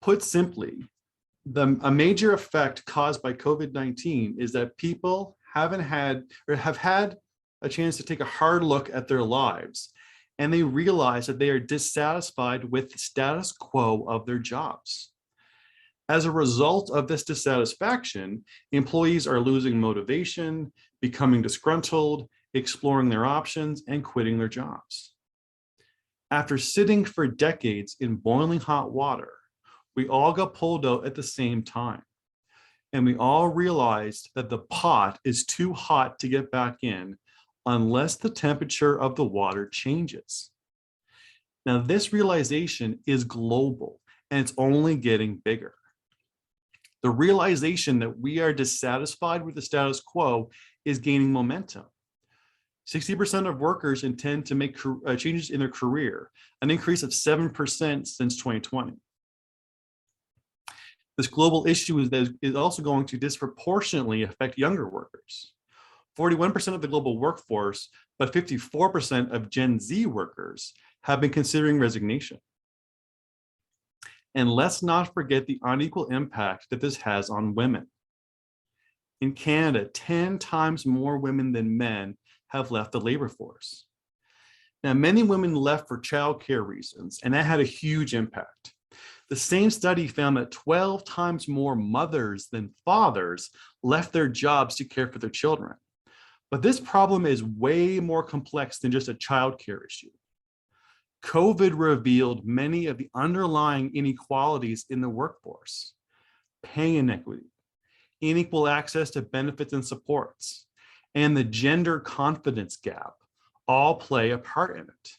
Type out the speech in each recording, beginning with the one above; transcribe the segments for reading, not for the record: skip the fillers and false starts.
Put simply, a major effect caused by COVID-19 is that people have had a chance to take a hard look at their lives, and they realize that they are dissatisfied with the status quo of their jobs. As a result of this dissatisfaction, employees are losing motivation, becoming disgruntled, exploring their options, and quitting their jobs. After sitting for decades in boiling hot water, we all got pulled out at the same time. And we all realized that the pot is too hot to get back in unless the temperature of the water changes. Now, this realization is global, and it's only getting bigger. The realization that we are dissatisfied with the status quo is gaining momentum. 60% of workers intend to make changes in their career, an increase of 7% since 2020. This global issue is also going to disproportionately affect younger workers. 41% of the global workforce, but 54% of Gen Z workers have been considering resignation. And let's not forget the unequal impact that this has on women. In Canada, 10 times more women than men have left the labor force. Now, many women left for childcare reasons, and that had a huge impact. The same study found that 12 times more mothers than fathers left their jobs to care for their children. But this problem is way more complex than just a childcare issue. COVID revealed many of the underlying inequalities in the workforce: pay inequity, unequal access to benefits and supports, and the gender confidence gap all play a part in it.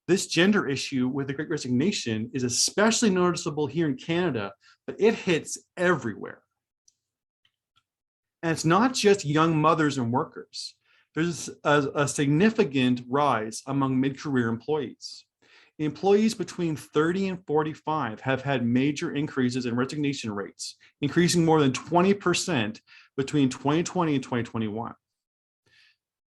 This gender issue with the Great Resignation is especially noticeable here in Canada, but it hits everywhere. And it's not just young mothers and workers. There's a significant rise among mid-career employees. Employees between 30 and 45 have had major increases in resignation rates, increasing more than 20% between 2020 and 2021.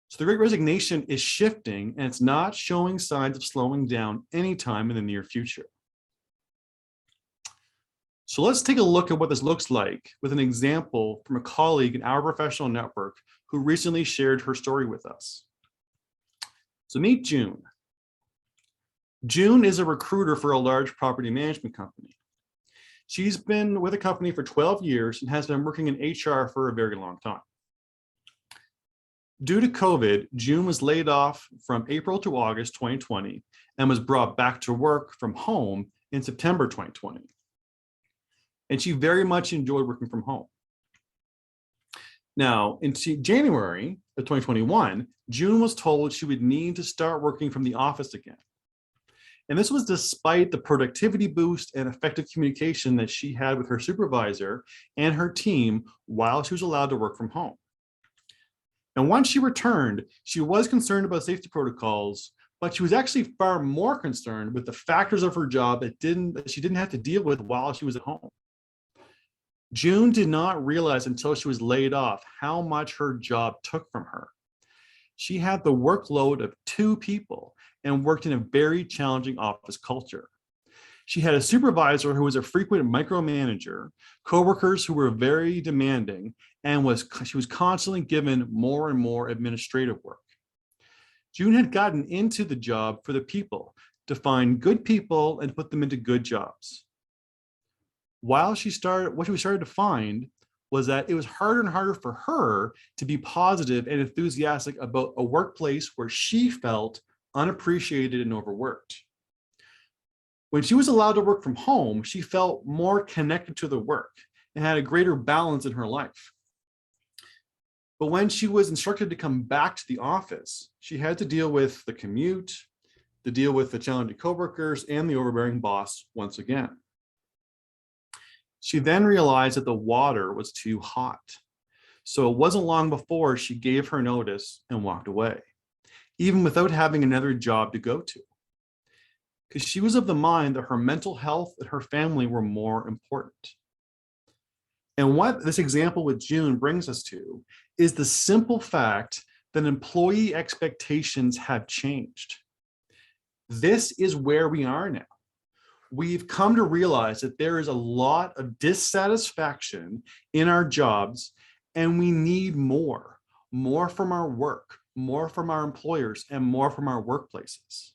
So the Great Resignation is shifting, and it's not showing signs of slowing down anytime in the near future. So let's take a look at what this looks like with an example from a colleague in our professional network who recently shared her story with us. So meet June. June is a recruiter for a large property management company. She's been with the company for 12 years and has been working in HR for a very long time. Due to COVID, June was laid off from April to August 2020 and was brought back to work from home in September 2020. And she very much enjoyed working from home. Now, in January of 2021, June was told she would need to start working from the office again. And this was despite the productivity boost and effective communication that she had with her supervisor and her team while she was allowed to work from home. And once she returned, she was concerned about safety protocols, but she was actually far more concerned with the factors of her job that she didn't have to deal with while she was at home. June did not realize until she was laid off how much her job took from her. She had the workload of 2 people and worked in a very challenging office culture. She had a supervisor who was a frequent micromanager, coworkers who were very demanding, and she was constantly given more and more administrative work. June had gotten into the job for the people, to find good people and put them into good jobs. What she started to find was that it was harder and harder for her to be positive and enthusiastic about a workplace where she felt unappreciated and overworked. When she was allowed to work from home, she felt more connected to the work and had a greater balance in her life. But when she was instructed to come back to the office, she had to deal with the commute, to deal with the challenging coworkers, and the overbearing boss once again. She then realized that the water was too hot. So it wasn't long before she gave her notice and walked away, even without having another job to go to, because she was of the mind that her mental health and her family were more important. And what this example with June brings us to is the simple fact that employee expectations have changed. This is where we are now. we've come to realize that there is a lot of dissatisfaction in our jobs, and we need more from our work, more from our employers, and more from our workplaces.